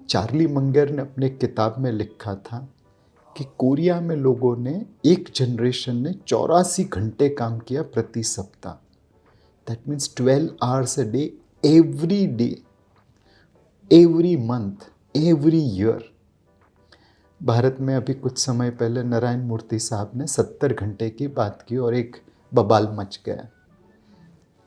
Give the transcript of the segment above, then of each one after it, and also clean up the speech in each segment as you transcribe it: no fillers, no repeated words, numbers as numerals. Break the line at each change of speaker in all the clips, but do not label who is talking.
Charlie Munger ने अपने किताब में लिखा था कि कोरिया में लोगों ने एक जनरेशन ने 84 घंटे काम किया प्रति सप्ताह। That means 12 hours a day, every day, every month, every year. Bharat में अभी कुछ समय पहले नारायण मूर्ति साहब ने 70 घंटे की बात की और एक बवाल मच गया।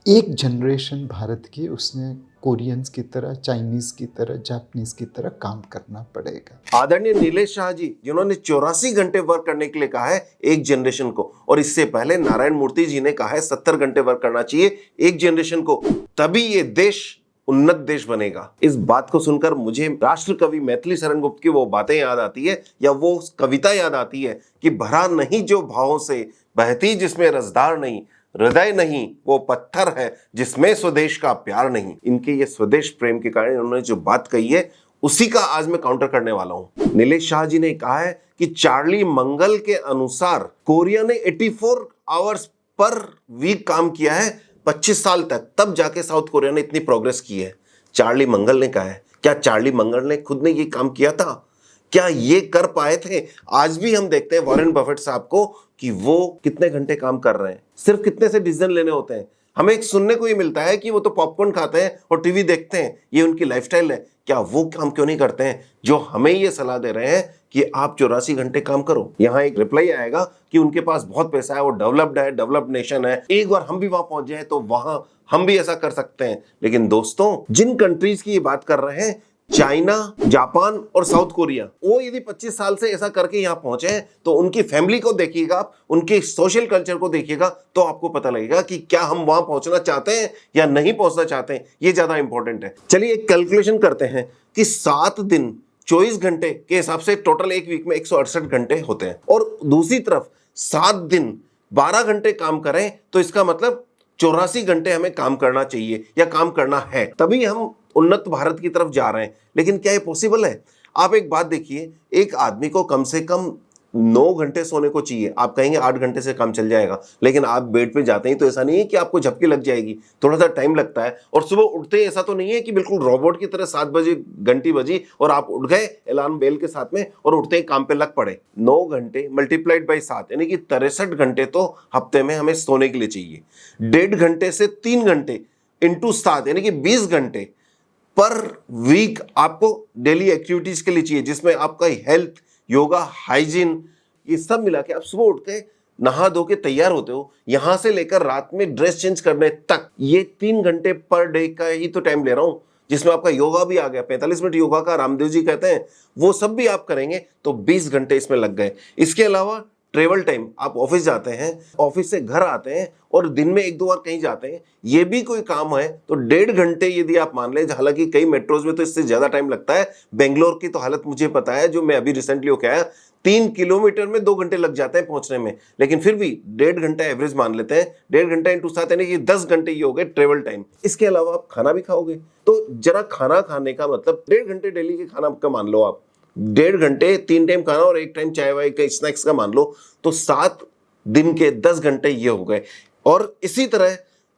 एक जनरेशन भारत की, उसने कोरियंस की तरह, चाइनीज की तरह, जापानीज की तरह काम करना पड़ेगा।
आदरणीय नीलेश शाह जी, जिन्होंने 84 घंटे वर्क करने के लिए कहा है एक जनरेशन को, और इससे पहले नारायण मूर्ति जी ने कहा है 70 घंटे वर्क करना चाहिए एक जनरेशन को, तभी ये देश उन्नत देश बनेगा। इस बात को सुनकर मुझे राष्ट्र कवि मैथिली शरण गुप्त की वो बातें याद आती है, या वो कविता याद आती है कि भरा नहीं जो भावों से, बहती जिसमें रसधार नहीं, हृदय नहीं वो पत्थर है जिसमें स्वदेश का प्यार नहीं। इनके ये स्वदेश प्रेम के कारण इन्होंने जो बात कही है उसी का आज मैं काउंटर करने वाला हूं। नीलेश शाह जी ने कहा है कि चार्ली मंगल के अनुसार कोरिया ने 84 आवर्स पर वीक काम किया है 25 साल तक, तब जाके साउथ कोरिया ने इतनी प्रोग्रेस की है। चार्ली मंगल ने कहा है। क्या चार्ली मंगल ने खुद ने ये काम किया था? क्या ये कर पाए थे? आज भी हम देखते हैं वॉरेन बफेट साहब को कि वो कितने घंटे काम कर रहे हैं, सिर्फ कितने से डिसीजन लेने होते हैं। हमें एक सुनने को ये मिलता है कि वो तो पॉपकॉर्न खाते हैं और टीवी देखते हैं, ये उनकी लाइफस्टाइल है। क्या वो काम क्यों नहीं करते हैं जो हमें ये सलाह दे रहे हैं कि आप 84 घंटे काम करो? यहाँ एक रिप्लाई आएगा कि उनके पास बहुत पैसा है, वो डेवलप्ड है, डेवलप्ड नेशन है, एक बार हम भी वहां पहुंच जाए तो वहां हम भी ऐसा कर सकते हैं। लेकिन दोस्तों, जिन कंट्रीज की ये बात कर रहे हैं, चाइना, जापान और साउथ कोरिया, वो यदि 25 साल से ऐसा करके यहां पहुंचे हैं तो उनकी फैमिली को देखिएगा आप, उनके सोशल कल्चर को देखिएगा, तो आपको पता लगेगा कि क्या हम वहां पहुंचना चाहते हैं या नहीं पहुंचना चाहते हैं। ये ज्यादा इंपॉर्टेंट है। चलिए एक कैलकुलेशन करते हैं कि 7 दिन 24 घंटे के हिसाब से टोटल एक वीक में 168 घंटे होते हैं, और दूसरी तरफ 7 दिन 12 घंटे काम करें तो इसका मतलब 84 घंटे हमें काम करना चाहिए या काम करना है, तभी हम उन्नत भारत की तरफ जा रहे हैं। लेकिन क्या ये पॉसिबल है? आप एक बात देखिए, एक आदमी को कम से कम 9 घंटे सोने को चाहिए। आप कहेंगे 8 घंटे से काम चल जाएगा, लेकिन आप बेड पे जाते ही तो ऐसा नहीं है कि आपको झपकी लग जाएगी, थोड़ा सा टाइम लगता है। और सुबह उठते ही ऐसा तो नहीं है कि बिल्कुल रोबोट की तरह 7 बजे घंटी बजी और आप उठ गए अलार्म बेल के साथ में और उठते ही काम पे लग पड़े। 9 घंटे मल्टीप्लाइड बाई 7 यानी कि 63 घंटे तो हफ्ते में हमें सोने के लिए चाहिए। 1.5 घंटे से 3 घंटे इंटू 7 यानी कि 20 घंटे पर वीक आपको डेली एक्टिविटीज के लिए चाहिए, जिसमें आपका हेल्थ, योगा, हाइजीन, ये सब मिला के आप सुबह उठ के नहा धो के तैयार होते हो, यहां से लेकर रात में ड्रेस चेंज करने तक ये 3 घंटे पर डे का ही तो टाइम ले रहा हूं, जिसमें आपका योगा भी आ गया। 45 मिनट योगा का रामदेव जी कहते हैं, वो सब भी आप करेंगे तो 20 घंटे इसमें लग गए। इसके अलावा ट्रेवल टाइम, आप ऑफिस जाते हैं, ऑफिस से घर आते हैं और दिन में 1-2 बार कहीं जाते हैं, ये भी कोई काम है तो 1.5 घंटे यदि आप मान लें। हालांकि कई मेट्रोज में तो इससे ज्यादा टाइम लगता है। बेंगलोर की तो हालत मुझे पता है, जो मैं अभी रिसेंटली होके आया, 3 किलोमीटर में 2 घंटे लग जाते हैं पहुंचने में, लेकिन फिर भी 1.5 घंटा एवरेज मान लेते हैं। 1.5 घंटा इंटू 7 यानी कि 10 घंटे ये हो गए ट्रेवल टाइम। इसके अलावा आप खाना भी खाओगे तो जरा खाना खाने का मतलब 1.5 घंटे डेली के खाना का मान लो आप, 1.5 घंटे 3 टाइम खाना और 1 टाइम चाय वाय का स्नैक्स का मान लो, तो 7 दिन के 10 घंटे ये हो गए। और इसी तरह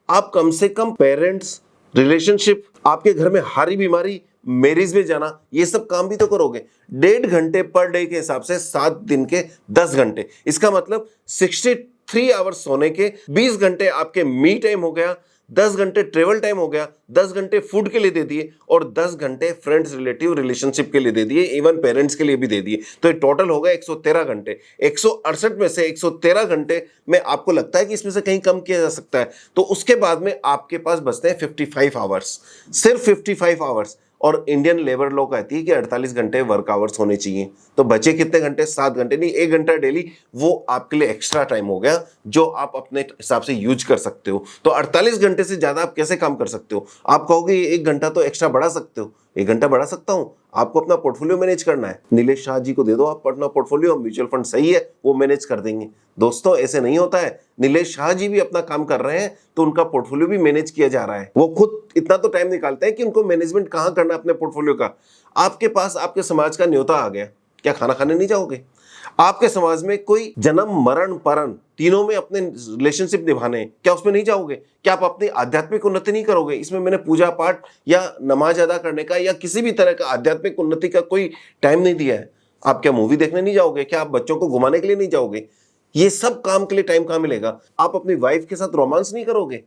आप कम से कम पेरेंट्स, रिलेशनशिप, आपके घर में हारी बीमारी, मैरिज में जाना, ये सब काम भी तो करोगे। 1.5 घंटे पर डे के हिसाब से 7 दिन के 10 घंटे, इसका मतलब 63 आवर्स सोने के, 20 घंटे आपके मी टाइम हो गया, 10 घंटे ट्रेवल टाइम हो गया, 10 घंटे फूड के लिए दे दिए और 10 घंटे फ्रेंड्स, रिलेटिव, रिलेशनशिप के लिए दे दिए, इवन पेरेंट्स के लिए भी दे दिए। तो ये टोटल हो गया 113 घंटे। 168 में से 113 घंटे में आपको लगता है कि इसमें से कहीं कम किया जा सकता है, तो उसके बाद में आपके पास बचते हैं 55 आवर्स, सिर्फ 55 आवर्स। और इंडियन लेबर लॉ कहती है कि 48 घंटे वर्क आवर्स होने चाहिए, तो बचे कितने घंटे? 7 घंटे नहीं, 1 घंटा डेली, वो आपके लिए एक्स्ट्रा टाइम हो गया जो आप अपने हिसाब से यूज कर सकते हो। तो 48 घंटे से ज्यादा आप कैसे काम कर सकते हो? आप कहोगे ये 1 घंटा तो एक्स्ट्रा बढ़ा सकते हो। 1 घंटा बढ़ा सकता हूं, आपको अपना पोर्टफोलियो मैनेज करना है। नीलेश शाह जी को दे दो आप अपना पोर्टफोलियो, म्यूचुअल फंड सही है, वो मैनेज कर देंगे। दोस्तों, ऐसे नहीं होता है। नीलेश शाह जी भी अपना काम कर रहे हैं तो उनका पोर्टफोलियो भी मैनेज किया जा रहा है। वो खुद इतना तो टाइम निकालते हैं कि उनको मैनेजमेंट कहां करना है अपने पोर्टफोलियो का। आपके पास आपके समाज का न्योता आ गया, क्या खाना खाने नहीं जाओगे? आपके समाज में कोई जन्म मरण परण तीनों में अपने रिलेशनशिप निभाने हैं, क्या उसमें नहीं जाओगे? क्या आप अपनी आध्यात्मिक उन्नति नहीं करोगे? इसमें मैंने पूजा पाठ या नमाज अदा करने का या किसी भी तरह का आध्यात्मिक उन्नति का कोई टाइम नहीं दिया है। आप क्या मूवी देखने नहीं जाओगे? क्या आप बच्चों को घुमाने के लिए नहीं जाओगे? ये सब काम के लिए टाइम कहां मिलेगा? आप अपनी वाइफ के साथ रोमांस नहीं करोगे?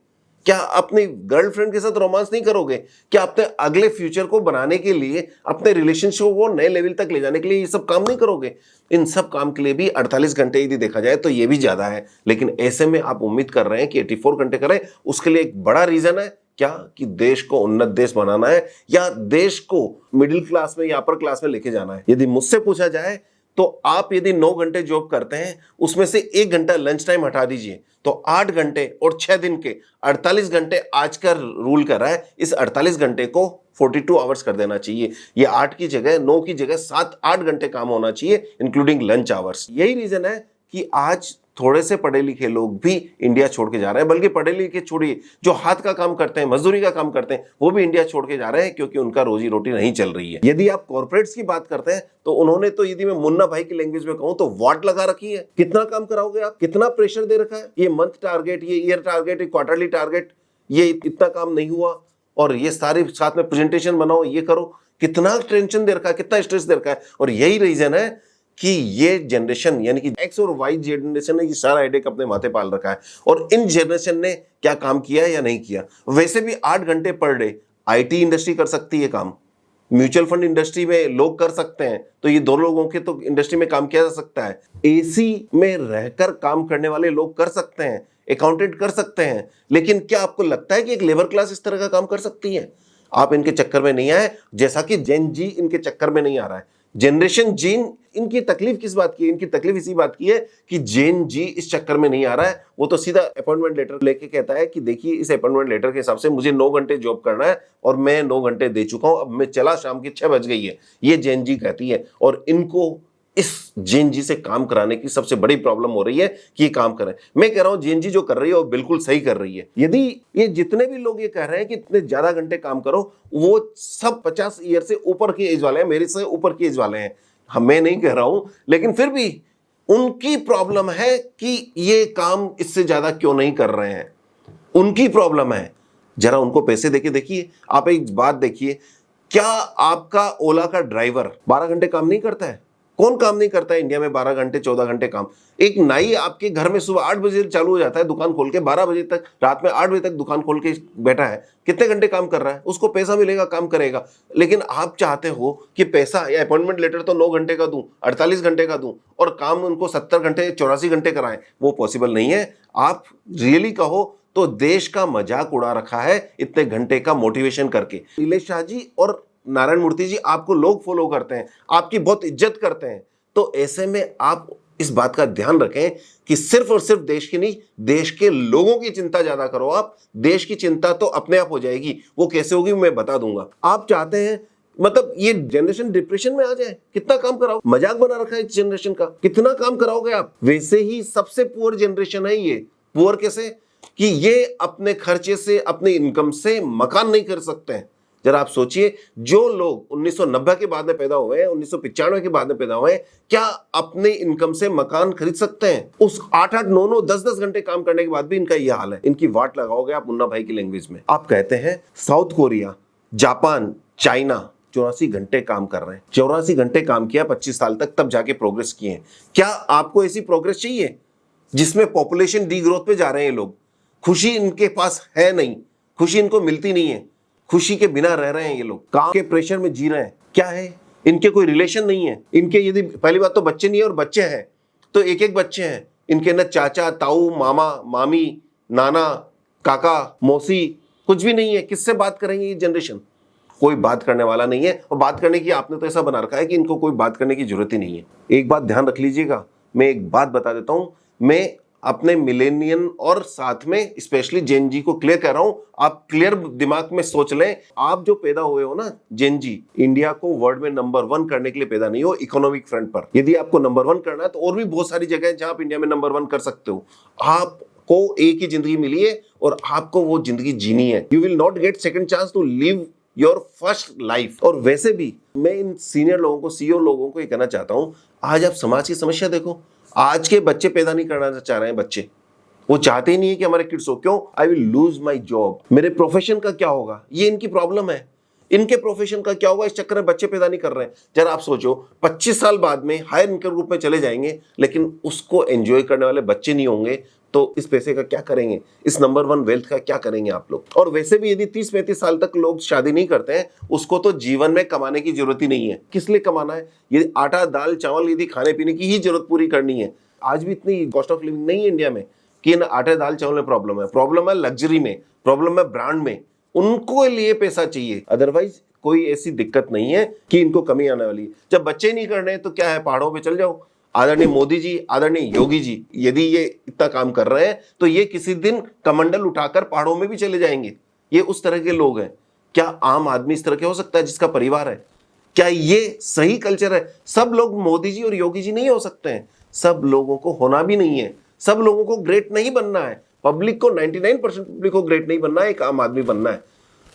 क्या अपनी गर्लफ्रेंड के साथ रोमांस नहीं करोगे? क्या अपने अगले फ्यूचर को बनाने के लिए, अपने रिलेशनशिप को नए लेवल तक ले जाने के लिए ये सब काम नहीं करोगे? इन सब काम के लिए भी 48 घंटे यदि देखा जाए तो ये भी ज्यादा है। लेकिन ऐसे में आप उम्मीद कर रहे हैं कि 84 घंटे करें, उसके लिए एक बड़ा रीजन है क्या? कि देश को उन्नत देश बनाना है या देश को मिडिल क्लास में या अपर क्लास में लेके जाना है। यदि मुझसे पूछा जाए तो आप यदि 9 घंटे जॉब करते हैं, उसमें से 1 घंटा लंच टाइम हटा दीजिए तो 8 घंटे और 6 दिन के 48 घंटे आज का रूल कर रहा है। इस 48 घंटे को 42 आवर्स कर देना चाहिए। ये 8 की जगह 9 की जगह 7-8 घंटे काम होना चाहिए, इंक्लूडिंग लंच आवर्स। यही रीजन है कि आज थोड़े से पढ़े लिखे लोग भी इंडिया छोड़ के जा रहे हैं, बल्कि पढ़े लिखे छोड़िए, जो हाथ का काम करते हैं, मजदूरी का काम करते हैं, वो भी इंडिया छोड़ के जा रहे हैं क्योंकि उनका रोजी रोटी नहीं चल रही है। यदि आप कॉर्पोरेट्स की बात करते हैं तो उन्होंने तो, यदि मैं मुन्ना भाई की लैंग्वेज में कहूं तो, वाट लगा रखी है। कितना काम कराओगे आप? कितना प्रेशर दे रखा है? ये मंथ टारगेट, ये ईयर टारगेट, ये क्वार्टरली टारगेट, ये इतना काम नहीं हुआ और ये सारे साथ में प्रेजेंटेशन बनाओ, ये करो। कितना टेंशन दे रखा है, कितना स्ट्रेस दे रखा है। और यही रीजन है कि ये जनरेशन यानी कि एक्स और वाई जनरेशन ने ये सारा हेडेक अपने माथे पाल रखा है। और इन जनरेशन ने क्या काम किया या नहीं किया? वैसे भी 8 घंटे पर डे आईटी इंडस्ट्री कर सकती है काम, म्यूचुअल फंड इंडस्ट्री में लोग कर सकते हैं, तो ये 2 लोगों के तो इंडस्ट्री में काम किया जा सकता है। एसी में रहकर काम करने वाले लोग कर सकते हैं, अकाउंटेंट कर सकते हैं। लेकिन क्या आपको लगता है कि एक लेबर क्लास इस तरह का काम कर सकती है? आप इनके चक्कर में नहीं आए, जैसा कि जेन जी इनके चक्कर में नहीं आ रहा है। जनरेशन जीन, इनकी तकलीफ किस बात की है? इनकी तकलीफ इसी बात की है कि जेन जी इस चक्कर में नहीं आ रहा है। वो तो सीधा अपॉइंटमेंट लेटर लेके कहता है कि देखिए इस अपॉइंटमेंट लेटर के हिसाब से मुझे 9 घंटे जॉब करना है और मैं 9 घंटे दे चुका हूं, अब मैं चला, शाम की 6 बज गई है। ये जेन जी कहती है। और इनको इस जेन जी से काम कराने की सबसे बड़ी प्रॉब्लम हो रही है कि ये काम करें। मैं कह रहा हूं जेन जी जो कर रही है वो बिल्कुल सही कर रही है। यदि ये जितने भी लोग ये कह रहे हैं कि इतने ज्यादा घंटे काम करो, वो सब 50 ईयर से ऊपर की एज वाले हैं, मेरे से ऊपर की एज वाले हैं। मैं नहीं कह रहा हूं, लेकिन फिर भी उनकी प्रॉब्लम है कि ये काम इससे ज्यादा क्यों नहीं कर रहे हैं। उनकी प्रॉब्लम है। जरा उनको पैसे देके देखिए। आप एक बात देखिए, क्या आपका ओला का ड्राइवर 12 घंटे काम नहीं करता है? कौन काम नहीं करता है इंडिया में 12 घंटे 14 घंटे काम? एक नाई आपके घर में सुबह 8 बजे चालू हो जाता है दुकान खोल के, 12 बजे तक, रात में 8 बजे तक दुकान खोल के बैठा है। कितने घंटे काम कर रहा है? उसको पैसा मिलेगा, काम करेगा। लेकिन आप चाहते हो कि पैसा या अपॉइंटमेंट लेटर तो 9 घंटे का दूं, 48 घंटे का दूं और काम उनको 70 घंटे 84 घंटे कराएं। वो पॉसिबल नहीं है। आप रियली कहो तो देश का मजाक उड़ा रखा है इतने घंटे का मोटिवेशन करके। नीलेश शाह जी और नारायण मूर्ति जी, आपको लोग फॉलो करते हैं, आपकी बहुत इज्जत करते हैं। तो ऐसे में आप इस बात का ध्यान रखें कि सिर्फ और सिर्फ देश की नहीं, देश के लोगों की चिंता ज्यादा करो। आप देश की चिंता तो अपने आप हो जाएगी। वो कैसे होगी मैं बता दूंगा। आप चाहते हैं मतलब ये जनरेशन डिप्रेशन में आ जाए? कितना काम कराओ? मजाक बना रखा है इस जनरेशन का। कितना काम कराओगे आप? वैसे ही सबसे पुअर जनरेशन है ये। पुअर कैसे? कि ये अपने खर्चे से, अपने इनकम से मकान नहीं कर सकते हैं। जरा आप सोचिए, जो लोग 1990 के बाद में पैदा हुए हैं, 1995 के बाद में पैदा हुए हैं, क्या अपने इनकम से मकान खरीद सकते हैं? उस 8-8, 9-9, 10-10 घंटे काम करने के बाद भी इनका यह हाल है। इनकी वाट लगाओगे आप मुन्ना भाई की लैंग्वेज में। आप कहते हैं साउथ कोरिया, जापान, चाइना 84 घंटे काम कर रहे हैं। 84 घंटे काम किया 25 साल तक, तब जाके प्रोग्रेस किए हैं। क्या आपको ऐसी प्रोग्रेस चाहिए जिसमें पॉपुलेशन डी ग्रोथ पे जा रहे हैं लोग? खुशी इनके पास है नहीं, खुशी इनको मिलती नहीं है, खुशी के बिना रह रहे हैं ये लोग, काम के प्रेशर में जी रहे हैं। क्या है? इनके कोई रिलेशन नहीं है। इनके यदि पहली बात तो बच्चे नहीं है, और बच्चे हैं तो एक एक बच्चे हैं इनके, न चाचा, ताऊ, मामा, मामी, नाना, काका, मौसी, कुछ भी नहीं है। किससे बात करेंगे ये जनरेशन? कोई बात करने वाला नहीं है। और बात करने की आपने तो ऐसा बना रखा है कि इनको कोई बात करने की जरूरत ही नहीं है। एक बात ध्यान रख लीजिएगा, मैं एक बात बता देता हूं, मैं अपने मिलेनियन और साथ में स्पेशली जेन जी को क्लियर कर रहा हूं। आप क्लियर दिमाग में सोच लें, आप जो पैदा हुए हो ना जेन जी, इंडिया को वर्ल्ड में नंबर 1 करने के लिए पैदा नहीं हो इकोनॉमिक फ्रंट पर। यदि आपको नंबर 1 करना है तो और भी बहुत सारी जगह है जहां आप इंडिया में नंबर 1 कर सकते हो। आपको एक ही जिंदगी मिली है और आपको वो जिंदगी जीनी है। You will not get second chance to live your first life. और वैसे भी मैं इन सीनियर लोगों को, सीईओ लोगों को ये कहना चाहता हूं, आज आप समाज की समस्या देखो। आज के बच्चे पैदा नहीं करना चाह रहे हैं, बच्चे वो चाहते ही नहीं है कि हमारे किड्स हो। क्यों? I will lose my job, मेरे प्रोफेशन का क्या होगा, ये इनकी प्रॉब्लम है। इनके प्रोफेशन का क्या होगा, इस चक्कर में बच्चे पैदा नहीं कर रहे हैं। जरा आप सोचो, 25 साल बाद में हायर इनकम ग्रुप में चले जाएंगे, लेकिन उसको एंजॉय करने वाले बच्चे नहीं होंगे, तो इस पैसे का क्या करेंगे, इस नंबर 1 वेल्थ का क्या करेंगे आप लोग। और वैसे भी यदि 30-35 साल तक लोग शादी नहीं करते हैं, उसको तो जीवन में कमाने की जरूरत ही नहीं है। किस लिए कमाना है? यदि आटा दाल चावल यदि खाने पीने की ही जरूरत पूरी करनी है। आज भी इतनी कॉस्ट ऑफ लिविंग नहीं है इंडिया में कि इन आटे दाल चावल में प्रॉब्लम है। प्रॉब्लम है लग्जरी में, प्रॉब्लम है ब्रांड में। उनको लिए पैसा चाहिए, अदरवाइज कोई ऐसी दिक्कत नहीं है कि इनको कमी आने वाली है। जब बच्चे नहीं करने तो क्या है, पहाड़ों पे चल जाओ। आदरणीय मोदी जी, आदरणीय योगी जी यदि ये इतना काम कर रहे हैं, तो ये किसी दिन कमंडल उठाकर पहाड़ों में भी चले जाएंगे। ये उस तरह के लोग हैं। क्या आम आदमी इस तरह के हो सकता है जिसका परिवार है? क्या ये सही कल्चर है? सब लोग मोदी जी और योगी जी नहीं हो सकते हैं, सब लोगों को होना भी नहीं है। सब लोगों को ग्रेट नहीं बनना है। पब्लिक को 99% पब्लिक को ग्रेट नहीं बनना है, एक आम आदमी बनना है।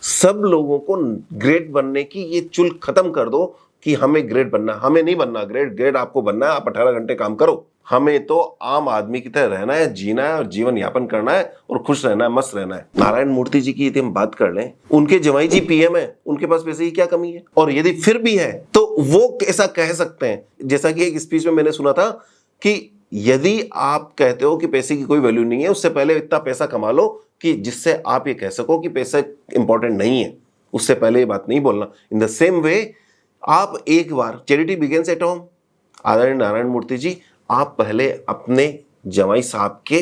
सब लोगों को ग्रेट बनने की ये चुल खत्म कर दो कि हमें ग्रेट बनना। हमें नहीं बनना ग्रेट, ग्रेट आपको बनना है। आप 18 घंटे काम करो। हमें तो आम आदमी की तरह रहना है, जीना है और जीवन यापन करना है और खुश रहना है, मस्त रहना है। नारायण मूर्ति जी की यदि हम बात कर लें, उनके जमाई जी पीएम है, उनके पास पैसे की क्या कमी है? और यदि फिर भी है तो वो ऐसा कह सकते हैं, जैसा कि एक स्पीच में मैंने सुना था कि यदि आप कहते हो कि पैसे की कोई वैल्यू नहीं है, उससे पहले इतना पैसा कमा लो कि जिससे आप ये कह सको कि पैसा इंपॉर्टेंट नहीं है। उससे पहले ये बात नहीं बोलना। इन द सेम वे, आप एक बार, चैरिटी बिगिंस एट होम। आदरणीय नारायण मूर्ति जी, आप पहले अपने जमाई साहब के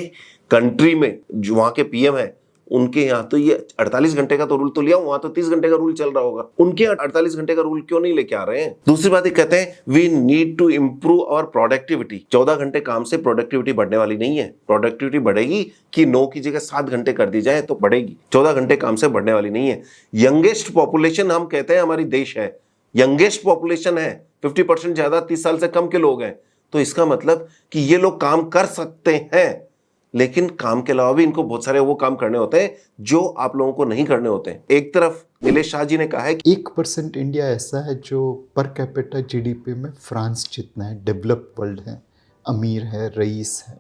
कंट्री में, जो वहां के पीएम है, उनके यहाँ तो ये 48 घंटे का तो रूल तो लिया, वहां तो 30 घंटे का रूल चल रहा होगा। उनके 48 घंटे का रूल क्यों नहीं लेके आ रहे हैं? दूसरी बात, ये कहते हैं we need to improve our productivity. 14 घंटे काम से प्रोडक्टिविटी बढ़ने वाली नहीं है। प्रोडक्टिविटी बढ़ेगी कि 9 की जगह 7 घंटे कर दी जाए तो बढ़ेगी। 14 घंटे काम से बढ़ने वाली नहीं है। यंगेस्ट पॉपुलेशन हम कहते हैं हमारी देश है, यंगेस्ट पॉपुलेशन है, 50% ज्यादा 30 साल से कम के लोग हैं। तो इसका मतलब कि ये लोग काम कर सकते हैं, लेकिन काम के अलावा भी इनको बहुत सारे वो काम करने होते हैं जो आप लोगों को नहीं करने होते हैं। एक तरफ नीलेश शाह जी ने कहा है कि
1% इंडिया ऐसा है जो पर कैपिटा जीडीपी में फ्रांस जितना है, डेवलप्ड वर्ल्ड है, अमीर है, रईस है।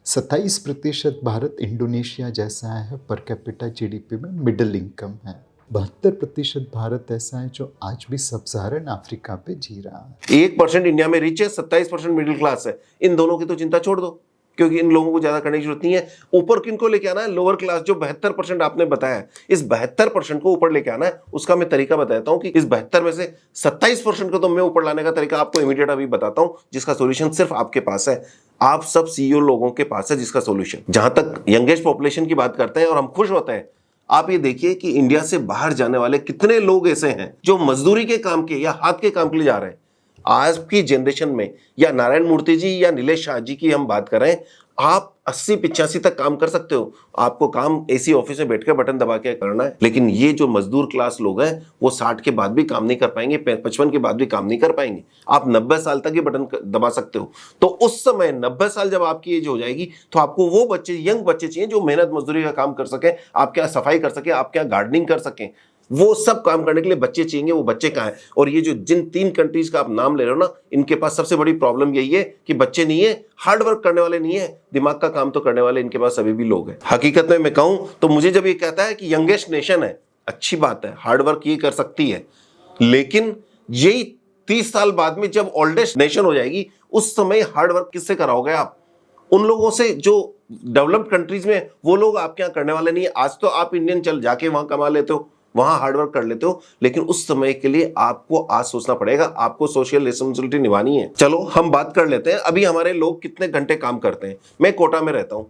27% भारत इंडोनेशिया जैसा है, पर कैपिटा जीडीपी में मिडिल इनकम है। 72% भारत ऐसा है जो आज भी सब सहारन अफ्रीका पे जी रहा है।
1% इंडिया में रिच है, 27% मिडिल क्लास है। इन दोनों की तो चिंता छोड़ दो, क्योंकि इन लोगों को ज्यादा करने की जरूरत नहीं है। ऊपर किनको लेके आना है? लोअर क्लास, जो 72% आपने बताया। इस 72% को ऊपर लेके आना है। उसका मैं तरीका बताता हूं कि इस 72 में से 27% को तो मैं ऊपर लाने का तरीका आपको इमीडिएट अभी बताता हूं, जिसका सोल्यूशन सिर्फ आपके पास है। आप सब सीईओ लोगों के पास है जिसका सोल्यूशन। जहां तक यंगेस्ट पॉपुलेशन की बात करते हैं और हम खुश होते हैं, आप ये देखिए कि इंडिया से बाहर जाने वाले कितने लोग ऐसे हैं जो मजदूरी के काम के या हाथ के काम के लिए जा रहे हैं। आज की जनरेशन में, या नारायण मूर्ति जी या नीलेश शाह जी की हम बात करें, आप 80-85 तक काम कर सकते हो। आपको काम एसी ऑफिस में बैठकर बटन दबा के करना है। लेकिन ये जो मजदूर क्लास लोग हैं, वो 60 के बाद भी काम नहीं कर पाएंगे, 55 के बाद भी काम नहीं कर पाएंगे। आप 90 साल तक ही बटन दबा सकते हो। तो उस समय 90 साल जब आपकी एज हो जाएगी, तो आपको वो बच्चे, यंग बच्चे चाहिए जो मेहनत मजदूरी का काम कर सके, आपके यहाँ सफाई कर सके, आपके यहाँ गार्डनिंग कर सके। वो सब काम करने के लिए बच्चे चाहिए। वो बच्चे कहाँ हैं? और ये जो जिन 3 कंट्रीज का आप नाम ले रहे हो ना, इनके पास सबसे बड़ी प्रॉब्लम यही है कि बच्चे नहीं है, हार्ड वर्क करने वाले नहीं है, दिमाग का काम तो करने वाले इनके पास अभी भी लोग हैं। हकीकत में मैं कहूं तो मुझे जब ये कहता है कि यंगेस्ट नेशन है, अच्छी बात है, हार्ड वर्क ये कर सकती है, लेकिन यही 30 साल बाद में जब ओल्डेस्ट नेशन हो जाएगी, उस समय हार्ड वर्क किससे कराओगे आप? उन लोगों से जो डेवलप्ड कंट्रीज में, वो लोग आपके यहाँ करने वाले नहीं है। आज तो आप इंडियन चल जाके वहां कमा लेते हो, वहां हार्डवर्क कर लेते हो, लेकिन उस समय के लिए आपको आज सोचना पड़ेगा, आपको सोशल रिस्पांसिबिलिटी निभानी है। चलो हम बात कर लेते हैं अभी हमारे लोग कितने घंटे काम करते हैं। मैं कोटा में रहता हूं।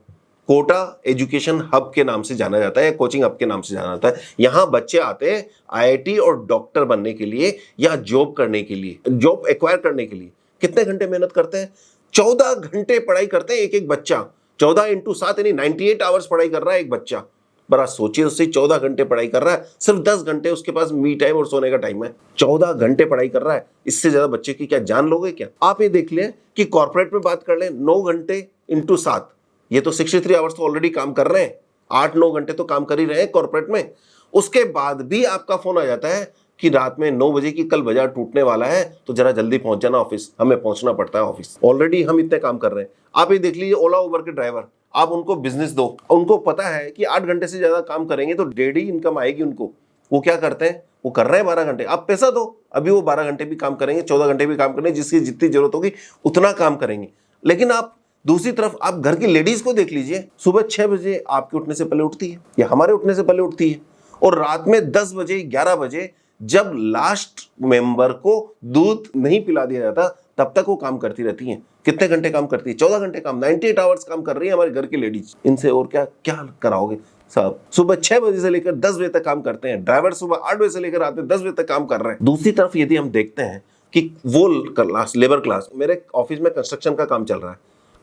कोटा एजुकेशन हब के नाम से जाना जाता है, कोचिंग हब के नाम से जाना जाता है। यहां बच्चे आते हैं आईआईटी और डॉक्टर बनने के लिए या जॉब करने के लिए, जॉब एक्वायर करने के लिए। कितने घंटे मेहनत करते हैं? 14 घंटे पढ़ाई करते हैं एक बच्चा। 14 × 7 यानी 98 आवर्स पढ़ाई कर रहा है एक बच्चा। बड़ा सोचिए, उससे 14 घंटे पढ़ाई कर रहा है, सिर्फ 10 घंटे उसके पास मी टाइम और सोने का टाइम है। 14 घंटे पढ़ाई कर रहा है। इससे ज्यादा बच्चे की क्या जान लोगे क्या? आप ये देख लें कि कॉर्पोरेट में बात कर लें, 9 घंटे × 7, ये तो 63 आवर्स तो ऑलरेडी काम कर रहे हैं। 8-9 घंटे तो काम कर ही रहे हैं कॉर्पोरेट में। उसके बाद भी आपका फोन आ जाता है कि रात में 9 बजे की कल बाजार टूटने वाला है, तो जरा जल्दी पहुंच जाना ऑफिस, हमें पहुंचना पड़ता है ऑफिस। ऑलरेडी हम इतने काम कर रहे हैं। आप ये देख लीजिए ओला उबर के ड्राइवर, आप उनको बिजनेस दो, उनको पता है कि 8 घंटे से ज्यादा काम करेंगे तो 1.5 इनकम आएगी उनको। वो क्या करते हैं, वो कर रहे हैं 12 घंटे, आप पैसा दो, अभी वो 12 घंटे भी काम करेंगे, 14 घंटे भी काम करेंगे, जिसकी जितनी जरूरत होगी उतना काम करेंगे। लेकिन आप दूसरी तरफ आप घर की लेडीज को देख लीजिए, सुबह 6 बजे आपके उठने से पहले उठती है या हमारे उठने से पहले उठती है, और रात में 10 बजे 11 बजे जब लास्ट मेंबर को दूध नहीं पिला दिया जाता तब तक वो काम करती रहती हैं। कितने घंटे काम करती है, 14 घंटे काम, 98 आवर्स काम कर रही है हमारे घर की लेडीज। इनसे और क्या क्या कराओगे साहब। सुबह 6 बजे से लेकर 10 बजे तक काम करते हैं, ड्राइवर सुबह 8 बजे से लेकर रात में 10 बजे तक काम कर रहे हैं। दूसरी तरफ यदि हम देखते हैं कि वो क्लास, लेबर क्लास, मेरे ऑफिस में कंस्ट्रक्शन का काम चल रहा है,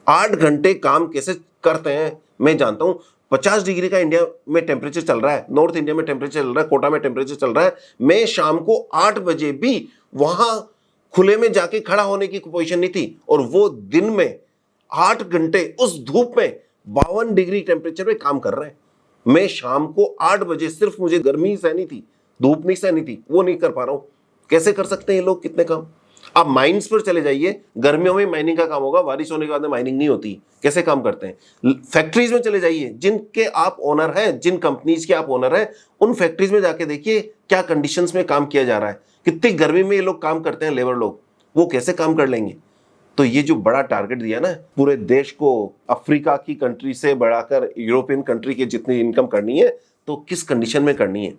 8 घंटे काम कैसे करते हैं मैं जानता हूं। 50 डिग्री का इंडिया में टेम्परेचर चल रहा है, नॉर्थ इंडिया में टेम्परेचर चल रहा है, कोटा में टेम्परेचर चल रहा है, मैं शाम को 8 बजे भी वहां खुले में जाके खड़ा होने की पोजीशन नहीं थी, और वो दिन में 8 घंटे उस धूप में 52 डिग्री टेम्परेचर में काम कर रहे हैं। मैं शाम को 8 बजे सिर्फ मुझे गर्मी सहनी थी, धूप नहीं सहनी थी, वो नहीं कर पा रहा हूं। कैसे कर सकते हैं ये लोग कितने काम। आप माइंस पर चले जाइए, गर्मियों में माइनिंग का काम होगा, बारिश होने के बाद में माइनिंग नहीं होती, कैसे काम करते हैं। फैक्ट्रीज में चले जाइए, जिनके आप ओनर हैं, जिन कंपनीज के आप ओनर हैं, उन फैक्ट्रीज में जाके देखिए क्या कंडीशंस में काम किया जा रहा है, कितनी गर्मी में ये लोग काम करते हैं, लेबर लोग, वो कैसे काम कर लेंगे। तो ये जो बड़ा टारगेट दिया ना पूरे देश को, अफ्रीका की कंट्री से बढ़ाकर यूरोपियन कंट्री की जितनी इनकम करनी है, तो किस कंडीशन में करनी है।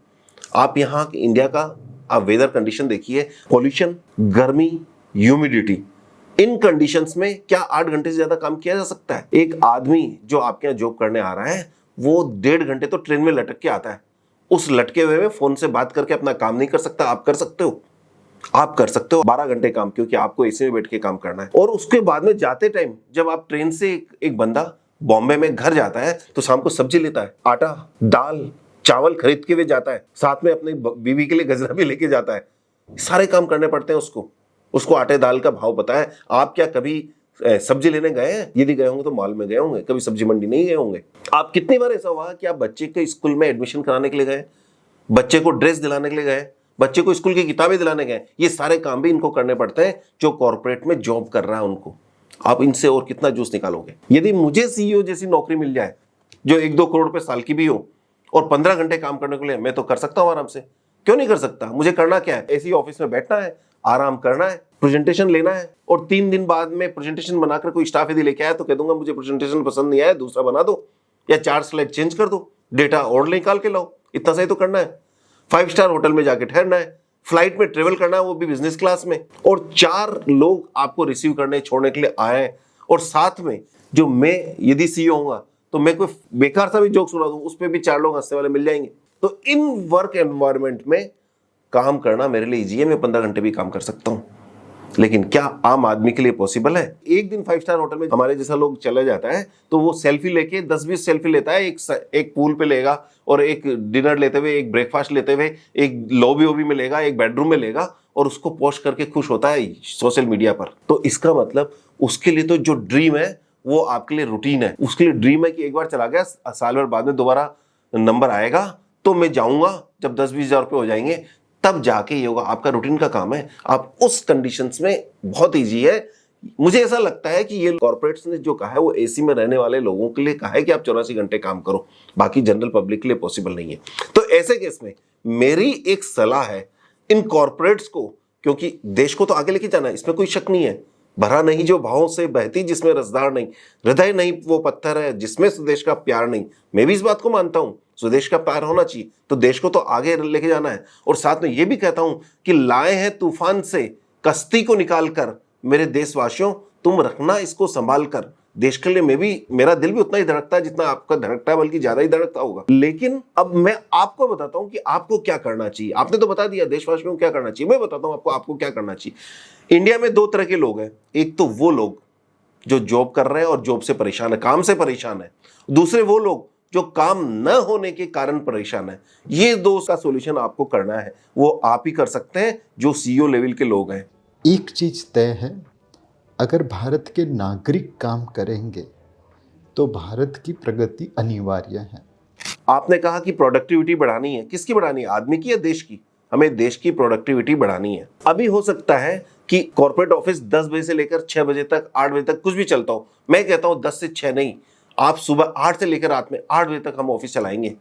आप यहाँ इंडिया का आप वेदर कंडीशन देखिए, पॉल्यूशन, गर्मी, ह्यूमिडिटी, इन कंडीशंस में क्या 8 घंटे से ज्यादा काम किया जा सकता है। एक आदमी जो आपके यहाँ जॉब करने आ रहा है, वो 1.5 घंटे तो ट्रेन में लटक के आता है, उस लटके हुए में फोन से बात करके अपना काम नहीं कर सकता। आप कर सकते हो, आप कर सकते हो 12 घंटे काम, क्योंकि आपको एसी में बैठ के काम करना है। और उसके बाद में जाते टाइम जब आप ट्रेन से एक बंदा बॉम्बे में घर जाता है, तो शाम को सब्जी लेता है, आटा, दाल, चावल खरीद के भी जाता है, साथ में अपनी बीवी के लिए गजरा भी लेके जाता है। सारे काम करने पड़ते हैं उसको आटे दाल का भाव पता है। आप क्या कभी सब्जी लेने गए हैं? यदि गए होंगे तो मॉल में गए होंगे, कभी सब्जी मंडी नहीं गए होंगे। आप कितनी बार ऐसा हुआ कि आप बच्चे के स्कूल में एडमिशन कराने के लिए गए, बच्चे को ड्रेस दिलाने के लिए गए, बच्चे को स्कूल की किताबें दिलाने गए। ये सारे काम भी इनको करने पड़ते हैं जो कॉर्पोरेट में जॉब कर रहा है उनको। आप इनसे और कितना जूस निकालोगे। यदि मुझे सीईओ जैसी नौकरी मिल जाए जो 1-2 करोड़ रुपए साल की भी हो और 15 घंटे काम करने के लिए, मैं तो कर सकता हूं आराम से। क्यों नहीं कर सकता। मुझे करना क्या है, ऐसी ऑफिस में बैठना है, आराम करना है, प्रेजेंटेशन लेना है, और 3 दिन बाद में प्रेजेंटेशन बनाकर कोई स्टाफ यदि लेके आया तो कह दूंगा मुझे प्रेजेंटेशन पसंद नहीं आया, दूसरा बना दो, या 4 स्लाइड चेंज कर दो, डेटा और निकाल के लाओ। इतना सही तो करना है। 5 स्टार होटल में जाके ठहरना है, फ्लाइट में ट्रेवल करना है, वो भी बिजनेस क्लास में, और 4 लोग आपको रिसीव करने छोड़ने के लिए आए, और साथ में जो मैं यदि सीईओ होऊंगा तो मैं कोई बेकार सा भी जोक सुना दूं, उस पर भी 4 लोग हंसने वाले मिल जाएंगे। तो इन वर्क एनवायरनमेंट में काम करना मेरे लिए इजी है, मैं 15 घंटे भी काम कर सकता हूं। लेकिन क्या आम आदमी के लिए पॉसिबल है। एक दिन 5 स्टार होटल में हमारे जैसा लोग चले जाता है तो वो सेल्फी लेके 10-20 सेल्फी लेता है, एक पूल पे लेगा, और एक डिनर लेते हुए, एक ब्रेकफास्ट लेते हुए, एक लॉबी में लेगा, एक बेडरूम में लेगा, और उसको पोस्ट करके खुश होता है सोशल मीडिया पर। तो इसका मतलब उसके लिए तो जो ड्रीम है वो आपके लिए रूटीन है। उसके लिए ड्रीम है कि एक बार चला गया, साल भर बाद में दोबारा नंबर आएगा तो मैं जाऊंगा, जब 10-20 हजार रुपये हो जाएंगे तब जाके ये होगा। आपका रूटीन का काम है, आप उस कंडीशंस में बहुत इजी है। मुझे ऐसा लगता है कि ये कॉर्पोरेट्स ने जो कहा है वो एसी में रहने वाले लोगों के लिए कहा है कि आप 84 घंटे काम करो, बाकी जनरल पब्लिक के लिए पॉसिबल नहीं है। तो ऐसे केस में मेरी एक सलाह है इन कॉर्पोरेट्स को, क्योंकि देश को तो आगे लेके जाना है, इसमें कोई शक नहीं है। भरा नहीं जो भावों से बहती, जिसमें रसदार नहीं, हृदय नहीं वो पत्थर है जिसमें स्वदेश का प्यार नहीं। मैं भी इस बात को मानता हूं, स्वदेश का प्यार होना चाहिए, तो देश को तो आगे लेके जाना है। और साथ में ये भी कहता हूं कि लाए हैं तूफान से कश्ती को निकाल कर, मेरे देशवासियों तुम रखना इसको संभाल कर। देश के लिए मैं भी, मेरा दिल भी उतना ही धड़कता है जितना आपका धड़कता है, बल्कि ज्यादा ही धड़कता होगा। लेकिन अब मैं आपको बताता हूं कि आपको क्या करना चाहिए। आपने तो बता दिया देशवासियों को क्या करना चाहिए, मैं बताता हूं आपको क्या करना चाहिए। इंडिया में 2 तरह के लोग हैं, एक तो वो लोग जो जॉब कर रहे हैं और जॉब से परेशान है, काम से परेशान है। दूसरे वो लोग जो काम न होने के कारण परेशान है। ये 2 का सॉल्यूशन आपको करना है, वो आप ही कर सकते हैं जो सीईओ लेवल के लोग हैं।
एक चीज तय है, अगर भारत के नागरिक काम करेंगे तो भारत की प्रगति अनिवार्य है।
आपने कहा कि प्रोडक्टिविटी बढ़ानी है, किसकी बढ़ानी है, आदमी की या देश की? हमें देश की प्रोडक्टिविटी बढ़ानी है। अभी हो सकता है कि कॉर्पोरेट ऑफिस 10 बजे से लेकर 6 बजे तक, 8 बजे तक कुछ भी चलता हो। मैं कहता हूं 10 से 6 नहीं, आप सुबह 8 से लेकर रात में 8 बजे तक हम ऑफिस चलाएंगे,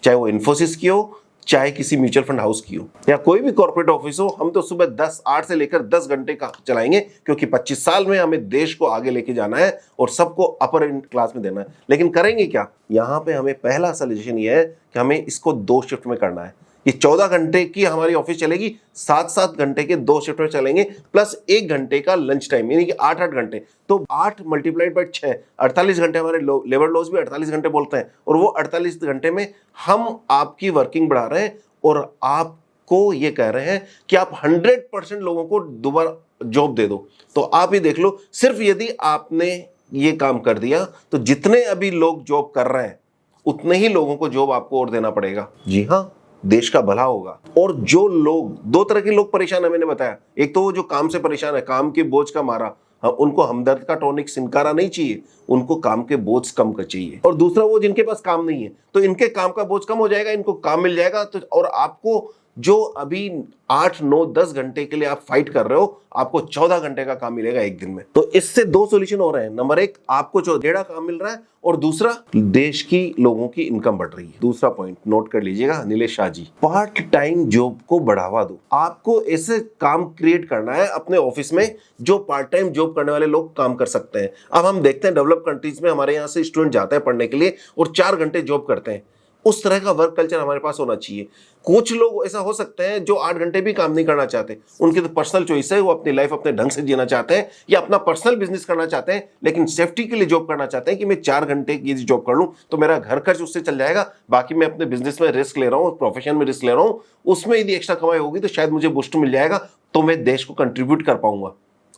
चाहे वो इन्फोसिस की हो, चाहे किसी म्यूचुअल फंड हाउस की हो, या कोई भी कॉर्पोरेट ऑफिस हो। हम तो सुबह 8 से लेकर 10 घंटे का चलाएंगे, क्योंकि 25 साल में हमें देश को आगे लेके जाना है और सबको अपर क्लास में देना है। लेकिन करेंगे क्या? यहाँ पे हमें पहला सजेशन ये है कि हमें इसको 2 शिफ्ट में करना है। ये 14 घंटे की हमारी ऑफिस चलेगी, 7-7 घंटे के 2 शिफ्ट में चलेंगे, प्लस 1 घंटे का लंच टाइम, यानी कि 8-8 घंटे। तो 8 मल्टीप्लाइड बाय 6, 48 घंटे। हमारे लेबर लॉज भी 48 घंटे बोलते हैं, और वो 48 घंटे में हम आपकी वर्किंग बढ़ा रहे हैं और आपको ये कह रहे हैं कि आप 100% लोगों को दोबारा जॉब दे दो। तो आप ही देख लो, सिर्फ यदि आपने ये काम कर दिया तो जितने अभी लोग जॉब कर रहे हैं उतने ही लोगों को जॉब आपको और देना पड़ेगा। जी हाँ, देश का भला होगा। और जो लोग, 2 तरह के लोग परेशान है, मैंने बताया। एक तो वो जो काम से परेशान है, काम के बोझ का मारा, उनको हमदर्द का टॉनिक सिनकारा नहीं चाहिए, उनको काम के बोझ कम का चाहिए। और दूसरा वो जिनके पास काम नहीं है, तो इनके काम का बोझ कम हो जाएगा, इनको काम मिल जाएगा। तो और आपको जो अभी 8, 9, 10 घंटे के लिए आप फाइट कर रहे हो, आपको 14 घंटे का काम मिलेगा एक दिन में। तो इससे 2 सॉल्यूशन हो रहे हैं। नंबर 1, आपको 1.5 काम मिल रहा है, और दूसरा, देश की लोगों की इनकम बढ़ रही है। दूसरा पॉइंट नोट कर लीजिएगा Nilesh Shah ji, part time job को बढ़ावा दो। आपको ऐसे काम क्रिएट करना है अपने ऑफिस में जो पार्ट टाइम जॉब करने वाले लोग काम कर सकते हैं। अब हम देखते हैं डेवलप कंट्रीज में हमारे यहाँ से स्टूडेंट जाते हैं पढ़ने के लिए और 4 घंटे जॉब करते हैं। उस तरह का वर्क कल्चर हमारे पास होना चाहिए। कुछ लोग ऐसा हो सकते हैं जो 8 घंटे भी काम नहीं करना चाहते, उनकी तो पर्सनल चॉइस है, वो अपनी लाइफ अपने ढंग से जीना चाहते हैं या अपना पर्सनल बिजनेस करना चाहते हैं, लेकिन सेफ्टी के लिए जॉब करना चाहते हैं कि मैं 4 घंटे की जॉब कर लूं तो मेरा घर खर्च उससे चल जाएगा, बाकी मैं अपने बिजनेस में रिस्क ले रहा हूँ, प्रोफेशन में रिस्क ले रहा हूँ, उसमें यदि एक्स्ट्रा कमाई होगी तो शायद मुझे बूस्ट मिल जाएगा, तो मैं देश को कंट्रीब्यूट कर पाऊंगा।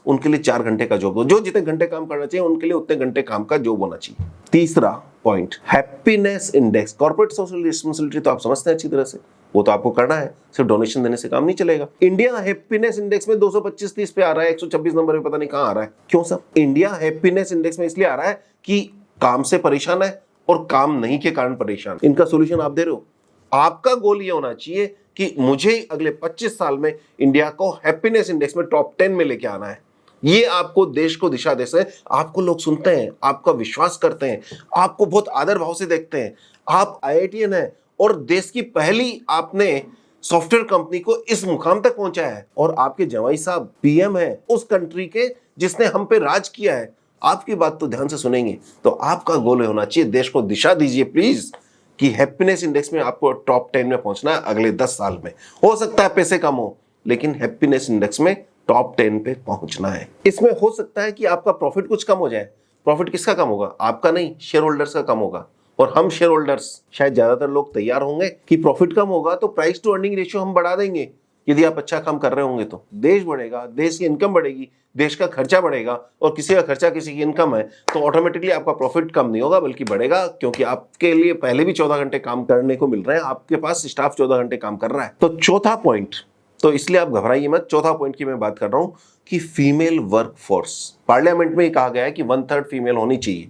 उनके लिए 4 घंटे का जॉब दो। जो जितने घंटे काम करना चाहिए उनके लिए उतने घंटे काम का जॉब होना चाहिए। तीसरा point, happiness index. Corporate social responsibility तो आप समझते हैं अच्छी तरह से, वो तो आपको करना है, सिर्फ डोनेशन देने से काम नहीं चलेगा। इंडिया हैप्पीनेस इंडेक्स में 225-30 पे आ रहा है, 126 नंबर पे पता नहीं कहां आ रहा है। क्यों सर? इंडिया हैप्पीनेस इंडेक्स में इसलिए आ रहा है कि काम से परेशान है और काम नहीं के कारण परेशान। इनका सोल्यूशन आप दे रहे हो। आपका गोल ये होना चाहिए कि मुझे अगले 25 साल में इंडिया को हैप्पीनेस इंडेक्स में टॉप 10 में लेके आना है। ये आपको देश को दिशा दे से, आपको लोग सुनते हैं, आपका विश्वास करते हैं, आपको बहुत आदर भाव से देखते हैं। आप IITian हैं और देश की पहली आपने सॉफ्टवेयर कंपनी को इस मुकाम तक पहुंचाया है, और आपके जवाई साहब PM है उस कंट्री के जिसने हम पे राज किया है। आपकी बात तो ध्यान से सुनेंगे। तो आपका गोल होना चाहिए, देश को दिशा दीजिए प्लीज, कि हैप्पीनेस इंडेक्स में आपको टॉप 10 में पहुंचना है अगले 10 साल में। हो सकता है पैसे कम हो, लेकिन हैप्पीनेस इंडेक्स में टॉप 10 पे पहुंचना है। इसमें हो सकता है कि आपका प्रॉफिट कुछ कम हो जाए। प्रॉफिट किसका कम होगा? आपका नहीं, शेयर होल्डर्स का कम होगा। और हम शेयर होल्डर्स, शायद ज्यादातर लोग तैयार होंगे कि प्रॉफिट कम होगा तो प्राइस टू अर्निंग रेशियो हम बढ़ा देंगे। यदि आप अच्छा काम कर रहे होंगे तो देश बढ़ेगा, देश की इनकम बढ़ेगी, देश का खर्चा बढ़ेगा, और किसी का खर्चा किसी की इनकम है तो ऑटोमेटिकली आपका प्रॉफिट कम नहीं होगा बल्कि बढ़ेगा, क्योंकि आपके लिए पहले भी 14 घंटे काम करने को मिल रहे हैं, आपके पास स्टाफ 14 घंटे काम कर रहा है। तो चौथा पॉइंट, तो इसलिए आप घबराइए मत, चौथा पॉइंट की मैं बात कर रहा हूं कि फीमेल वर्कफोर्स। पार्लियामेंट में कहा गया है कि 1/3 फीमेल होनी चाहिए।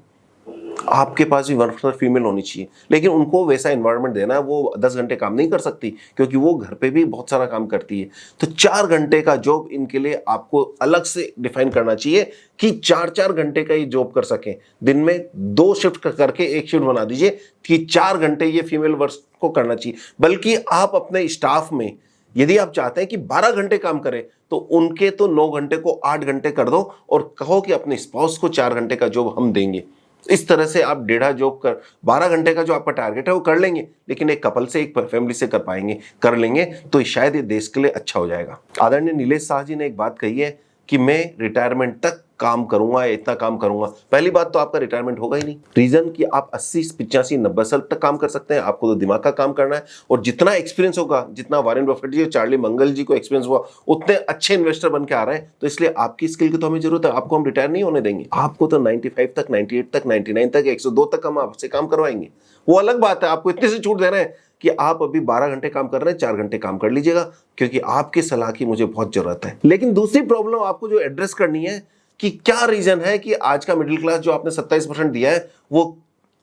आपके पास भी 1/3 फीमेल होनी चाहिए, लेकिन उनको वैसा एनवायरनमेंट देना है। वो 10 घंटे काम नहीं कर सकती क्योंकि वो घर पे भी बहुत सारा काम करती है। तो 4 घंटे का जॉब इनके लिए आपको अलग से डिफाइन करना चाहिए कि 4-4 घंटे का ये जॉब कर सकें। दिन में 2 शिफ्ट करके 1 शिफ्ट बना दीजिए कि 4 घंटे ये फीमेल वर्क को करना चाहिए। बल्कि आप अपने स्टाफ में यदि आप चाहते हैं कि 12 घंटे काम करें तो उनके तो 9 घंटे को 8 घंटे कर दो और कहो कि अपने स्पाउस को 4 घंटे का जॉब हम देंगे। इस तरह से आप 1.5 जॉब कर 12 घंटे का जो आपका टारगेट है वो कर लेंगे, लेकिन एक कपल से, एक फैमिली से कर लेंगे तो शायद ये देश के लिए अच्छा हो जाएगा। आदरणीय नीलेश शाह जी ने एक बात कही है कि मैं रिटायरमेंट तक काम करूंगा, इतना काम करूंगा। पहली बात तो आपका रिटायरमेंट होगा ही नहीं। रीजन कि आप 80, 85, 90 साल तक काम कर सकते हैं। आपको तो दिमाग का काम करना है, और जितना एक्सपीरियंस होगा, जितना वॉरेन बफेट जी, चार्ली मंगल जी को एक्सपीरियंस हुआ, उतने अच्छे इन्वेस्टर बन के आ रहे हैं। तो इसलिए आपकी स्किल की तो हमें जरूरत है। आपको हम रिटायर नहीं होने देंगे। आपको तो 95 तक, 98 तक, 99 तक, 102 तक हम आपसे काम करवाएंगे। वो अलग बात है, आपको इतने से छूट दे रहे हैं कि आप अभी 12 घंटे काम कर रहे हैं, 4 घंटे काम कर लीजिएगा, क्योंकि आपकी सलाह की मुझे बहुत जरूरत है। लेकिन दूसरी प्रॉब्लम आपको जो एड्रेस करनी है कि क्या रीजन है कि आज का मिडिल क्लास जो आपने 27% दिया है वो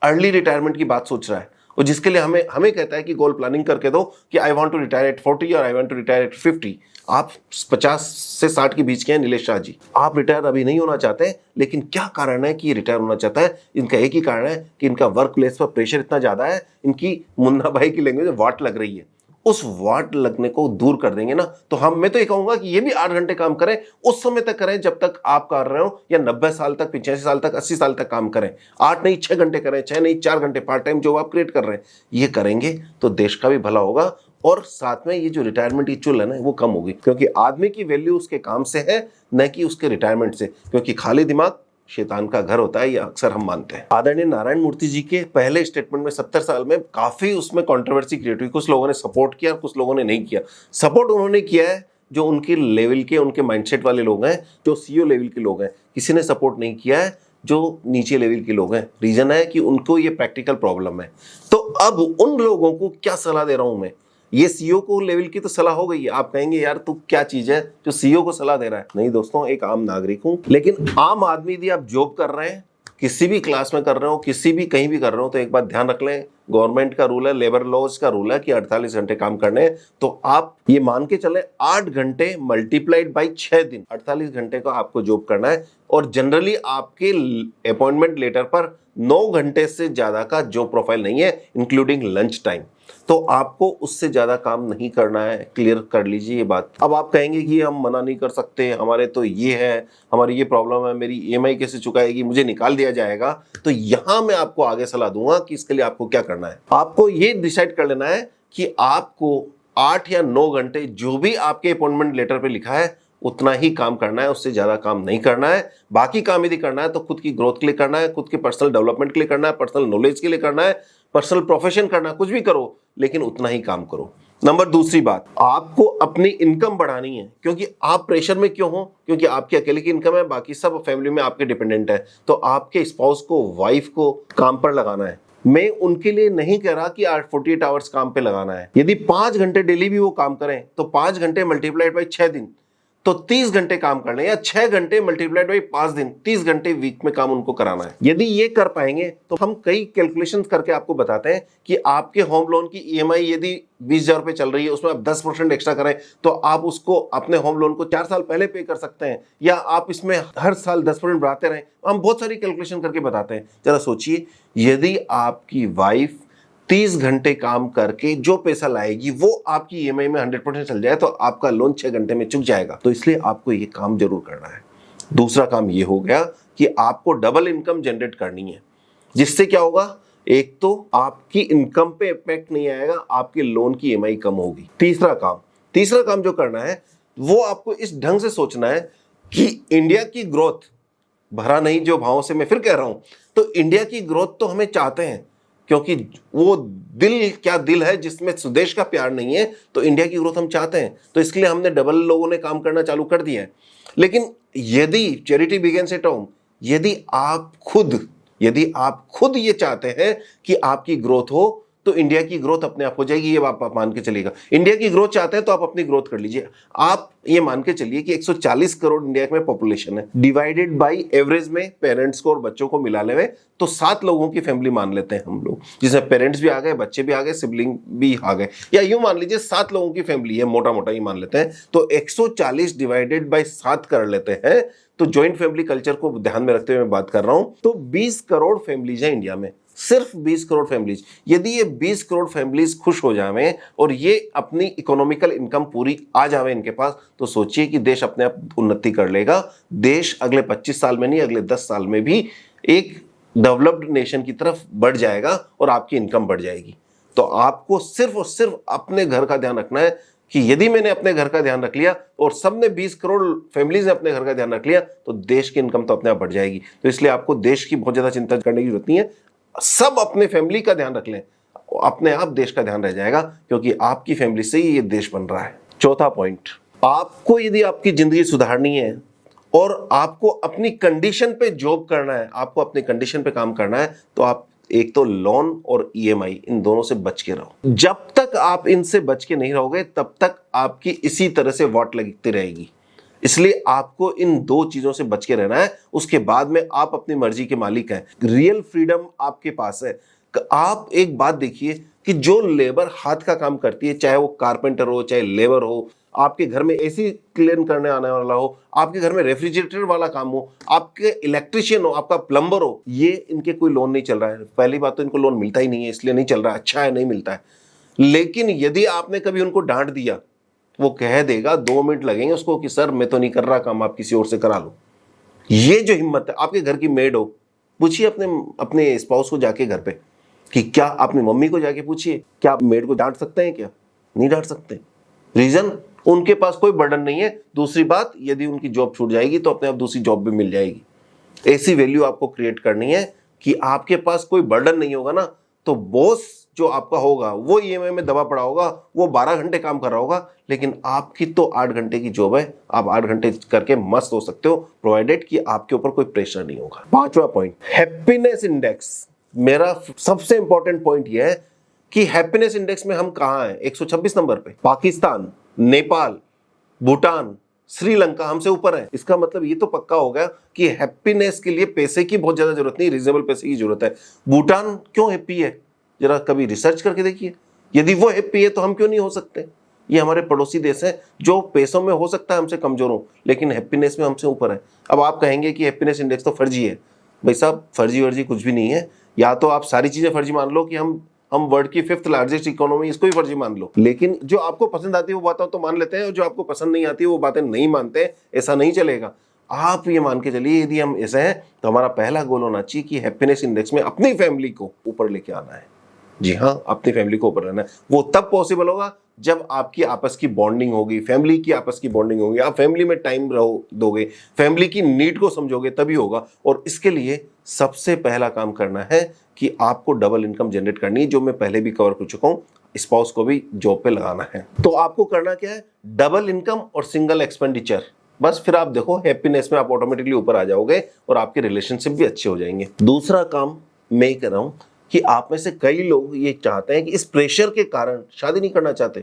अर्ली रिटायरमेंट की बात सोच रहा है, और जिसके लिए हमें हमें कहता है कि गोल प्लानिंग करके दो कि I want to retire at 40 और I want to retire at 50। आप 50 से 60 के बीच के हैं नीलेश शाह जी, आप रिटायर अभी नहीं होना चाहते, लेकिन क्या कारण है कि ये रिटायर होना चाहता है? इनका एक ही कारण है कि इनका वर्क प्लेस पर प्रेशर इतना ज्यादा है, इनकी मुन्ना भाई की लैंग्वेज में वाट लग रही है। उस वाट लगने को दूर कर देंगे ना, तो मैं तो ये कहूंगा कि ये भी 8 घंटे काम करें, उस समय तक करें जब तक आप कर रहे हो, या 90 साल तक, 85 साल तक, 80 साल तक काम करें। 8 नहीं 6 घंटे करें, 6 नहीं 4 घंटे पार्ट टाइम जो आप क्रिएट कर रहे हैं, ये करेंगे तो देश का भी भला होगा, और साथ में ये जो रिटायरमेंट की चुल है ना, वो कम होगी, क्योंकि आदमी की वैल्यू उसके काम से है, न कि उसके रिटायरमेंट से, क्योंकि खाली दिमाग शैतान का घर होता है, ये अक्सर हम मानते हैं। आदरणीय नारायण मूर्ति जी के पहले स्टेटमेंट में 70 साल में काफी उसमें कंट्रोवर्सी क्रिएट हुई, कुछ लोगों ने सपोर्ट किया, कुछ लोगों ने नहीं किया। सपोर्ट उन्होंने किया है जो उनके लेवल के, उनके माइंडसेट वाले लोग हैं, जो सीईओ लेवल के लोग हैं। किसी ने सपोर्ट नहीं किया है जो नीचे लेवल के लोग हैं। रीजन है कि उनको ये प्रैक्टिकल प्रॉब्लम है। तो अब उन लोगों को क्या सलाह दे रहा हूं मैं, ये सीईओ को लेवल की तो सलाह हो गई है। आप कहेंगे यार तू क्या चीज है जो सीईओ को सलाह दे रहा है? नहीं दोस्तों, एक आम नागरिक हूं। लेकिन आम आदमी यदि आप जॉब कर रहे हैं, किसी भी क्लास में कर रहे हो, किसी भी कहीं भी कर रहे हो, तो एक बात ध्यान रख लें, गवर्नमेंट का रूल है, लेबर लॉज का रूल है कि 48 घंटे काम करने हैं। तो आप ये मान के चले 8 घंटे मल्टीप्लाइड बाई 6 दिन, 48 घंटे का आपको जॉब करना है। और जनरली आपके अपॉइंटमेंट लेटर पर 9 घंटे से ज्यादा का जॉब प्रोफाइल नहीं है, इंक्लूडिंग लंच टाइम। तो आपको उससे ज्यादा काम नहीं करना है। क्लियर कर लीजिए ये बात। अब आप कहेंगे कि हम मना नहीं कर सकते, हमारे तो ये है, हमारी ये प्रॉब्लम है, मेरी ईएमआई कैसे चुकाएगी, मुझे निकाल दिया जाएगा। तो यहां मैं आपको आगे सलाह दूंगा कि इसके लिए आपको क्या करना है। आपको ये डिसाइड कर लेना है कि आपको 8 या 9 घंटे जो भी आपके अपॉइंटमेंट लेटर पे लिखा है उतना ही काम करना है, उससे ज्यादा काम नहीं करना है। बाकी काम यदि करना है तो खुद की ग्रोथ के लिए करना है, खुद के पर्सनल डेवलपमेंट के लिए करना है, पर्सनल नॉलेज के लिए करना है, पर्सनल प्रोफेशन करना है, कुछ भी करो, लेकिन उतना ही काम करो। नंबर दूसरी बात, आपको अपनी इनकम बढ़ानी है। क्योंकि आप प्रेशर में क्यों हो? क्योंकि आपकी अकेले की इनकम है, बाकी सब फैमिली में आपके डिपेंडेंट है। तो आपके स्पाउस को, वाइफ को काम पर लगाना है। मैं उनके लिए नहीं कह रहा कि 48 आवर्स काम पे लगाना है। यदि 5 घंटे डेली भी वो काम करें तो 5 घंटे मल्टीप्लाइड बाई 6 दिन तो 30 घंटे काम कर लें, या 6 घंटे मल्टीप्लाइड बाई 5 दिन, 30 घंटे वीक में काम उनको कराना है। यदि ये कर पाएंगे तो हम कई कैलकुलेशंस करके आपको बताते हैं कि आपके होम लोन की ईएमआई यदि 20,000 रुपए चल रही है, उसमें आप 10% एक्स्ट्रा करें तो आप उसको अपने होम लोन को 4 साल पहले पे कर सकते हैं, या आप इसमें हर साल 10% बढ़ाते रहें। हम बहुत सारी कैलकुलेशन करके बताते हैं। जरा सोचिए, यदि आपकी वाइफ 30 घंटे काम करके जो पैसा लाएगी वो आपकी ईएमआई में 100% चल जाए तो आपका लोन 6 घंटे में चुक जाएगा। तो इसलिए आपको ये काम जरूर करना है। दूसरा काम ये हो गया कि आपको डबल इनकम जनरेट करनी है, जिससे क्या होगा, एक तो आपकी इनकम पे इफेक्ट नहीं आएगा, आपके लोन की ईएमआई कम होगी। तीसरा काम जो करना है वो आपको इस ढंग से सोचना है कि इंडिया की ग्रोथ, भरा नहीं जो भावों से मैं फिर कह रहा हूं, तो इंडिया की ग्रोथ तो हमें चाहते हैं, क्योंकि वो दिल है जिसमें स्वदेश का प्यार नहीं है, तो इंडिया की ग्रोथ हम चाहते हैं। तो इसके लिए हमने डबल लोगों ने काम करना चालू कर दिया है। लेकिन यदि चैरिटी बिगिंस एट होम, यदि आप खुद ये चाहते हैं कि आपकी ग्रोथ हो, तो इंडिया की ग्रोथ अपने आप हो जाएगी। ये आप मान के चलिएगा। इंडिया की ग्रोथ चाहते हैं तो आप अपनी ग्रोथ कर लीजिए। आप ये मान के चलिए कि 140 करोड़ इंडिया में पॉपुलेशन है, डिवाइडेड बाय एवरेज में पेरेंट्स को और बच्चों को मिला ले तो 7 लोगों की फैमिली मान लेते हैं हम लोग, जिसमें पेरेंट्स भी आ गए, बच्चे भी आ गए, सिबलिंग भी आ गए, या यूं मान लीजिए 7 लोगों की फैमिली है, मोटा मोटा ही मान लेते हैं। तो 140 डिवाइडेड बाय 7 कर लेते हैं, तो ज्वाइंट फैमिली कल्चर को ध्यान में रखते हुए मैं बात कर रहा हूं। तो 20 करोड़ फैमिलीज है इंडिया में, सिर्फ 20 करोड़ फैमिलीज। यदि ये 20 करोड़ फैमिलीज खुश हो जावे और ये अपनी इकोनॉमिकल इनकम पूरी आ जावे इनके पास, तो सोचिए कि देश अपने आप उन्नति कर लेगा। देश अगले 25 साल में नहीं, अगले 10 साल में भी एक डेवलप्ड नेशन की तरफ बढ़ जाएगा और आपकी इनकम बढ़ जाएगी। तो आपको सिर्फ और सिर्फ अपने घर का ध्यान रखना है कि यदि मैंने अपने घर का ध्यान रख लिया और सबने 20 करोड़ फैमिलीज ने अपने घर का ध्यान रख लिया, तो देश की इनकम तो अपने आप बढ़ जाएगी। तो इसलिए आपको देश की बहुत ज्यादा चिंता करने की जरूरत नहीं है। सब अपने फैमिली का ध्यान रख लें, अपने आप देश का ध्यान रह जाएगा, क्योंकि आपकी फैमिली से ही ये देश बन रहा है। चौथा पॉइंट, आपको यदि आपकी जिंदगी सुधारनी है और आपको अपनी कंडीशन पे जॉब करना है, आपको अपनी कंडीशन पे काम करना है, तो आप एक तो लोन और ईएमआई, इन दोनों से बच के रहो। जब तक आप इनसे बच के नहीं रहोगे तब तक आपकी इसी तरह से वाट लगती रहेगी। इसलिए आपको इन 2 चीजों से बच के रहना है। उसके बाद में आप अपनी मर्जी के मालिक हैं। रियल फ्रीडम आपके पास है। आप एक बात देखिए कि जो लेबर हाथ का काम करती है, चाहे वो कारपेंटर हो, चाहे लेबर हो, आपके घर में एसी क्लीन करने आने वाला हो, आपके घर में रेफ्रिजरेटर वाला काम हो, आपके इलेक्ट्रिशियन हो, आपका प्लम्बर हो, ये इनके कोई लोन नहीं चल रहा है। पहली बात तो इनको लोन मिलता ही नहीं है, इसलिए नहीं चल रहा है, अच्छा है नहीं मिलता है। लेकिन यदि आपने कभी उनको डांट दिया, वो कह देगा 2 मिनट लगेंगे उसको कि सर मैं तो नहीं कर रहा काम, आप किसी और से करा लो। ये जो हिम्मत है, आपके घर की मेड हो, पूछिए अपने अपने स्पाउस को जाके घर पे कि क्या अपनी मम्मी को जाके पूछिए, क्या आप मेड को डांट सकते हैं? क्या नहीं डांट सकते। रीजन, उनके पास कोई बर्डन नहीं है। दूसरी बात, यदि उनकी जॉब छूट जाएगी तो अपने आप दूसरी जॉब भी मिल जाएगी। ऐसी वैल्यू आपको क्रिएट करनी है कि आपके पास कोई बर्डन नहीं होगा ना, तो बॉस जो आपका होगा वो ईएमआई में दबा पड़ा होगा, वो 12 घंटे काम कर रहा होगा, लेकिन आपकी तो 8 घंटे की जॉब है, आप 8 घंटे करके मस्त हो सकते हो, प्रोवाइडेड कि आपके ऊपर कोई प्रेशर नहीं होगा। 5वां पॉइंट, हैप्पीनेस इंडेक्स। मेरा सबसे इंपॉर्टेंट पॉइंट यह है कि हैप्पीनेस इंडेक्स में हम कहां हैं? 126 नंबर पे। पाकिस्तान, नेपाल, भूटान, श्रीलंका हमसे ऊपर है। इसका मतलब ये तो पक्का हो गया कि हैप्पीनेस के लिए पैसे की बहुत ज्यादा जरूरत नहीं, रीजनेबल पैसे की जरूरत है। भूटान क्यों हैप्पी है? जरा कभी रिसर्च करके देखिए। यदि वो हैप्पी है तो हम क्यों नहीं हो सकते? ये हमारे पड़ोसी देश हैं जो पैसों में हो सकता है हमसे कमजोर हो, लेकिन हैप्पीनेस में हमसे ऊपर है। अब आप कहेंगे कि हैप्पीनेस इंडेक्स तो फर्जी है। भाई साहब, फर्जी वर्जी कुछ भी नहीं है। या तो आप सारी चीजें फर्जी मान लो कि हम वर्ल्ड की 5th लार्जेस्ट इकोनॉमी, इसको ही फर्जी मान लो, लेकिन जो आपको पसंद आती है वो बातें तो मान लेते हैं, और जो आपको पसंद नहीं आती है वो बातें नहीं मानते। ऐसा नहीं चलेगा। आप ये मान के चलिए, यदि हम ऐसे हैं तो हमारा पहला गोल होना चाहिए कि हैप्पीनेस इंडेक्स में अपनी फैमिली को ऊपर लेके आना है। जी हाँ, अपनी फैमिली को ऊपर रहना है। वो तब पॉसिबल होगा जब आपकी आपस की बॉन्डिंग होगी, फैमिली की आपस की बॉन्डिंग होगी, आप फैमिली में टाइम दोगे, फैमिली की नीड को समझोगे, तभी होगा। और इसके लिए सबसे पहला काम करना है कि आपको डबल इनकम जनरेट करनी है, जो मैं पहले भी कवर कर चुका हूं। स्पाउस को भी जॉब पे लगाना है। तो आपको करना क्या है? डबल इनकम और सिंगल एक्सपेंडिचर। बस फिर आप देखो, हैप्पीनेस में आप ऑटोमेटिकली ऊपर आ जाओगे और आपके रिलेशनशिप भी अच्छे हो जाएंगे। दूसरा काम मैं कर रहा हूं कि आप में से कई लोग ये चाहते हैं कि इस प्रेशर के कारण शादी नहीं करना चाहते।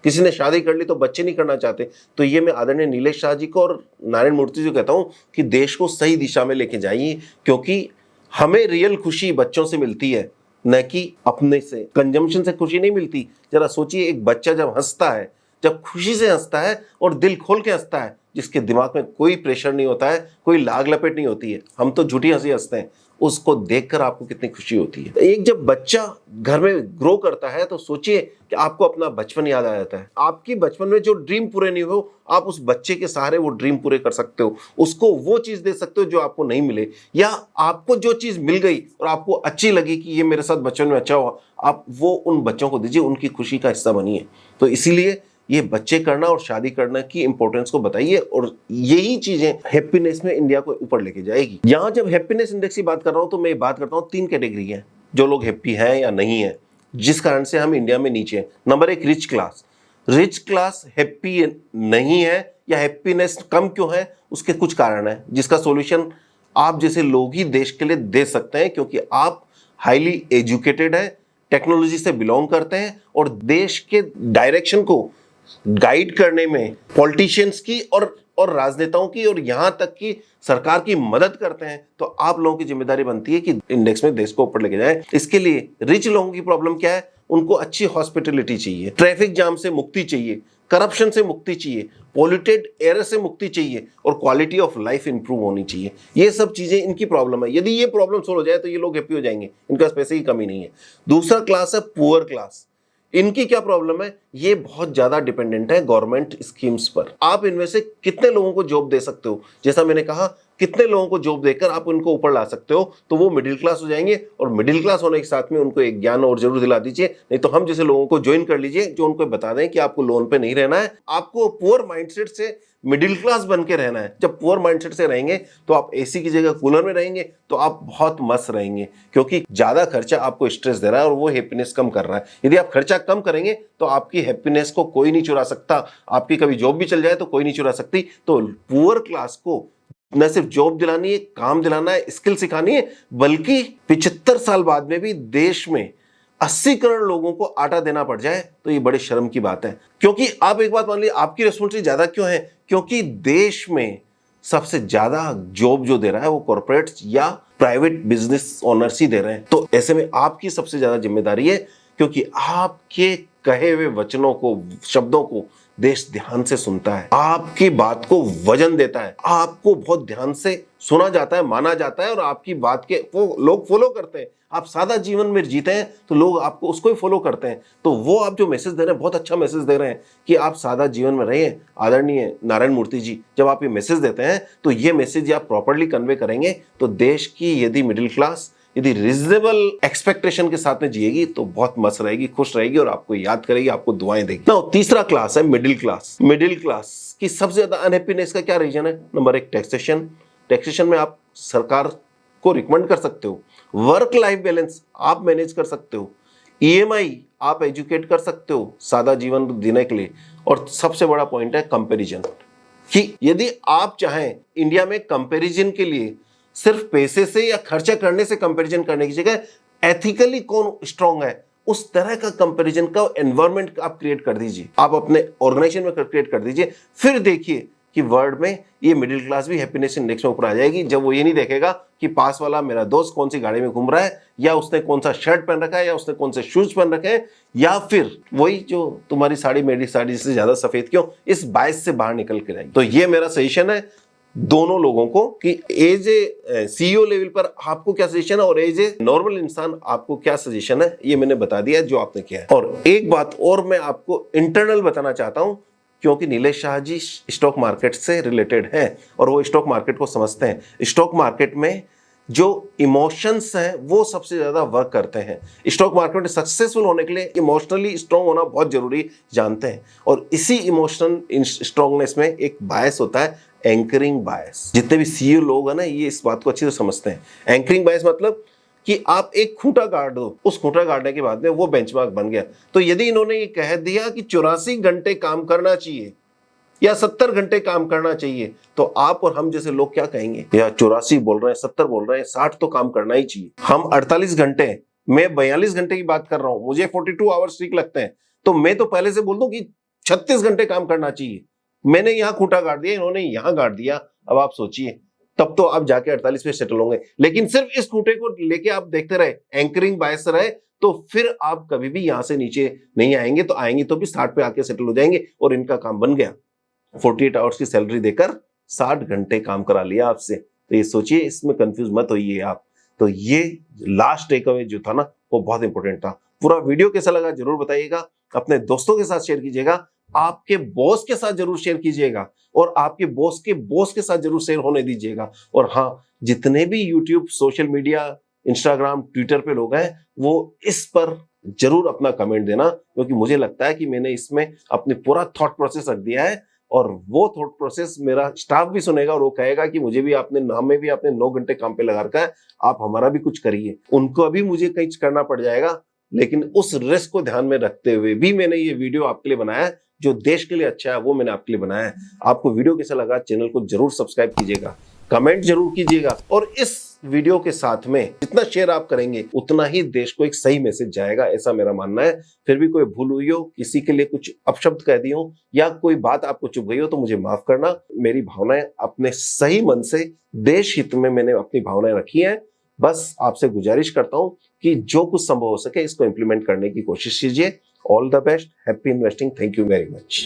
किसी ने शादी कर ली तो बच्चे नहीं करना चाहते। तो ये मैं आदरणीय नीलेश शाह जी को और नारायण मूर्ति जी को कहता हूं कि देश को सही दिशा में लेके जाइए, क्योंकि हमें रियल खुशी बच्चों से मिलती है, न कि अपने से। कंजम्पशन से खुशी नहीं मिलती। जरा सोचिए, एक बच्चा जब हंसता है, जब खुशी से हंसता है और दिल खोल के हंसता है, जिसके दिमाग में कोई प्रेशर नहीं होता है, कोई लाग लपेट नहीं होती है, हम तो झूठी हंसी हंसते हैं, उसको देखकर आपको कितनी खुशी होती है। एक जब बच्चा घर में ग्रो करता है तो सोचिए कि आपको अपना बचपन याद आ जाता है। आपकी बचपन में जो ड्रीम पूरे नहीं हो, आप उस बच्चे के सहारे वो ड्रीम पूरे कर सकते हो। उसको वो चीज दे सकते हो जो आपको नहीं मिले, या आपको जो चीज मिल गई और आपको अच्छी लगी कि ये मेरे साथ बचपन में अच्छा हुआ, आप वो उन बच्चों को दीजिए, उनकी खुशी का हिस्सा बनिए। तो इसीलिए ये बच्चे करना और शादी करना की इंपॉर्टेंस को बताइए, और यही चीजें हैप्पीनेस में इंडिया को ऊपर लेके जाएगी। यहां जब हैप्पीनेस इंडेक्स की बात कर रहा हूं तो मैं बात करता हूं 3 कैटेगरी है जो लोग हैप्पी हैं या नहीं है, जिस कारण से हम इंडिया में नीचे हैं। Number 1, rich class. Rich class happy नहीं है या हैप्पीनेस कम क्यों है, उसके कुछ कारण है, जिसका सॉल्यूशन आप जैसे लोग ही देश के लिए दे सकते हैं, क्योंकि आप हाईली एजुकेटेड हैं, टेक्नोलॉजी से बिलोंग करते हैं और देश के डायरेक्शन को गाइड करने में पॉलिटिशियंस की और राजनेताओं की और यहां तक कि सरकार की मदद करते हैं। तो आप लोगों की जिम्मेदारी बनती है कि इंडेक्स में देश को ऊपर लेके जाएं। इसके लिए रिच लोगों की प्रॉब्लम क्या है? उनको अच्छी हॉस्पिटलिटी चाहिए, ट्रैफिक जाम से मुक्ति चाहिए, करप्शन से मुक्ति चाहिए, पॉल्यूटेड एयर से मुक्ति चाहिए, और क्वालिटी ऑफ लाइफ इंप्रूव होनी चाहिए। ये सब चीजें इनकी प्रॉब्लम है। यदि ये प्रॉब्लम सोल्व हो जाए तो ये लोग हैप्पी हो जाएंगे, इनके पास पैसे की कमी नहीं है। दूसरा क्लास है पुअर क्लास। इनकी क्या प्रॉब्लम है? ये बहुत ज्यादा डिपेंडेंट है गवर्नमेंट स्कीम्स पर। आप इनमें से कितने लोगों को जॉब दे सकते हो? जैसा मैंने कहा, कितने लोगों को जॉब देकर आप उनको ऊपर ला सकते हो, तो वो मिडिल क्लास हो जाएंगे। और मिडिल क्लास होने के साथ में उनको एक ज्ञान और जरूर दिला दीजिए, नहीं तो हम जैसे लोगों को ज्वाइन कर लीजिए जो उनको बता दें कि आपको लोन पे नहीं रहना है, आपको पुअर माइंडसेट से मिडिल क्लास बन के रहना है। जब पुअर माइंडसेट से रहेंगे तो आप एसी की जगह कूलर में रहेंगे, तो आप बहुत मस्त रहेंगे, क्योंकि ज्यादा खर्चा आपको स्ट्रेस दे रहा है और वो हैप्पीनेस कम कर रहा है। यदि आप खर्चा कम करेंगे तो आपकी हैप्पीनेस को कोई नहीं चुरा सकता। आपकी कभी जॉब भी चल जाए तो कोई नहीं चुरा सकती। तो पुअर क्लास को न सिर्फ जॉब दिलानी है, काम दिलाना है, स्किल सिखानी है, बल्कि 75 साल बाद में भी देश में 80 करोड़ लोगों को आटा देना पड़ जाए तो ये बड़े शर्म की बात है। क्योंकि आप एक बात मान लीजिए, आपकी रिस्पॉन्सिबिलिटी ज्यादा क्यों है? क्योंकि देश में सबसे ज्यादा जॉब जो दे रहा है वो कॉर्पोरेट्स या प्राइवेट बिजनेस ओनर्स ही दे रहे हैं। तो ऐसे में आपकी सबसे ज्यादा जिम्मेदारी है, क्योंकि आपके कहे हुए वचनों को, शब्दों को देश ध्यान से सुनता है, आपकी बात को वजन देता है, आपको बहुत ध्यान से सुना जाता है, माना जाता है और आपकी बात के वो लोग फॉलो करते हैं। आप सादा जीवन में जीते हैं तो लोग आपको उसको ही फॉलो करते हैं। तो वो आप जो मैसेज दे रहे हैं, बहुत अच्छा मैसेज दे रहे हैं कि आप सादा जीवन में रहिए। आदरणीय नारायण मूर्ति जी, जब आप ये मैसेज देते हैं तो ये मैसेज आप प्रॉपर्ली कन्वे करेंगे तो देश की यदि मिडिल क्लास यदि रिजनेबल एक्सपेक्टेशन के साथ में जिएगी तो बहुत मस्त रहेगी, खुश रहेगी और आपको याद करेगी, आपको दुआएं देगी। ना तीसरा क्लास है मिडिल क्लास। मिडिल क्लास की सबसे ज्यादा अनहैप्पीनेस का क्या रीजन है? Number 1 taxation. टैक्सेशन में आप सरकार को रिकमेंड कर सकते हो, वर्क लाइफ बैलेंस आप मैनेज कर सकते हो, ईएमआई आप एजुकेट कर सकते हो सादा जीवन जीने के लिए, और सबसे बड़ा पॉइंट है कंपैरिजन, कि यदि आप चाहें इंडिया में कंपैरिजन के लिए सिर्फ पैसे से या खर्चा करने से कंपैरिजन करने की जगह एथिकली कौन स्ट्रांग है, उस तरह का कंपैरिजन का एनवायरनमेंट आप क्रिएट कर दीजिए, आप अपने ऑर्गेनाइजेशन में क्रिएट कर दीजिए। फिर देखिए कि वर्ल्ड में ये मिडिल क्लास भी हैप्पीनेस इंडेक्स में ऊपर आ जाएगी, जब वो ये नहीं देखेगा कि पास वाला मेरा दोस्त कौन सी गाड़ी में घूम रहा है, या उसने कौन सा शर्ट पहन रखा है, या उसने कौन से शूज पहन रखे हैं, या फिर वही जो तुम्हारी साड़ी मेरी साड़ी से ज्यादा सफेद क्यों, इस बायस से बाहर निकल के जाएगी। तो ये मेरा सजेशन है दोनों लोगों को कि एज ए सीईओ लेवल पर आपको क्या सजेशन है और एज ए नॉर्मल इंसान आपको क्या सजेशन है, ये मैंने बता दिया जो आपने किया है। और एक बात और मैं आपको इंटरनल बताना चाहता हूं, क्योंकि नीलेश शाह जी स्टॉक मार्केट से रिलेटेड हैं और वो स्टॉक मार्केट को समझते हैं। स्टॉक मार्केट में जो इमोशंस हैं वो सबसे ज्यादा वर्क करते हैं। स्टॉक मार्केट में सक्सेसफुल होने के लिए इमोशनली स्ट्रांग होना बहुत जरूरी जानते हैं, और इसी इमोशनल स्ट्रांगनेस में एक बायस होता है, एंकरिंग बायस। जितने भी सीईओ लोग हैं ना, ये इस बात को अच्छे से समझते हैं। एंकरिंग बायस मतलब कि आप एक खूंटा गाड़ दो, उस खूंटा गाड़ने के बाद में वो बेंचमार्क बन गया। तो यदि इन्होंने ये कह दिया कि 84 घंटे काम करना चाहिए या 70 घंटे काम करना चाहिए, तो आप और हम जैसे लोग क्या कहेंगे, या 84 बोल रहे हैं, 70 बोल रहे हैं, 60 तो काम करना ही चाहिए। हम 48 घंटे, मैं 42 घंटे की बात कर रहा हूं, मुझे 42 आवर्स ठीक लगते हैं, तो मैं तो पहले से बोल दूं कि 36 घंटे काम करना चाहिए। मैंने यहां खूंटा गाड़ दिया, इन्होंने यहां गाड़ दिया। अब आप सोचिए, तब तो आप जाके 48 पे सेटल होंगे। लेकिन सिर्फ इस खूंटे को लेके आप देखते रहे, एंकरिंग बायस रहे, तो फिर आप कभी भी यहां से नीचे नहीं आएंगे। तो आएंगे तो भी 60 पे आके सेटल हो जाएंगे और इनका काम बन गया। 48 आवर्स की सैलरी देकर 60 घंटे काम करा लिया आपसे। तो ये सोचिए, इसमें कंफ्यूज मत होइए आप। तो ये लास्ट टेक अवे जो था ना, वो बहुत इंपॉर्टेंट था। पूरा वीडियो कैसा लगा जरूर बताइएगा, अपने दोस्तों के साथ शेयर कीजिएगा, आपके बॉस के साथ जरूर शेयर कीजिएगा, और आपके बॉस के साथ जरूर शेयर होने दीजिएगा। और हाँ, जितने भी YouTube, social media, Instagram, Twitter पे लोग हैं, वो इस पर जरूर अपना कमेंट देना, क्योंकि मुझे लगता है कि मैंने इसमें अपने पूरा थॉट प्रोसेस रख दिया है, और वो थॉट प्रोसेस मेरा स्टाफ भी सुनेगा और वो कहेगा कि मुझे भी आपने नाम में भी आपने 9 घंटे काम पे लगा रखा है, आप हमारा भी कुछ करिए। उनको अभी मुझे कहीं करना पड़ जाएगा, लेकिन उस रिस्क को ध्यान में रखते हुए भी मैंने ये वीडियो आपके लिए बनाया है। जो देश के लिए अच्छा है वो मैंने आपके लिए बनाया है। आपको वीडियो कैसा लगा, चैनल को जरूर सब्सक्राइब कीजिएगा, कमेंट जरूर कीजिएगा, और इस वीडियो के साथ में जितना शेयर आप करेंगे उतना ही देश को एक सही मैसेज जाएगा, ऐसा मेरा मानना है। फिर भी कोई भूल हुई हो, किसी के लिए कुछ अपशब्द कह दी हो, या कोई बात आपको चुभ गई हो, तो मुझे माफ करना। मेरी भावनाएं अपने सही मन से देश हित में मैंने अपनी भावनाएं रखी हैं। बस आपसे गुजारिश करता हूं कि जो कुछ संभव हो सके इसको इंप्लीमेंट करने की कोशिश कीजिए। All the best, happy investing, thank you very much.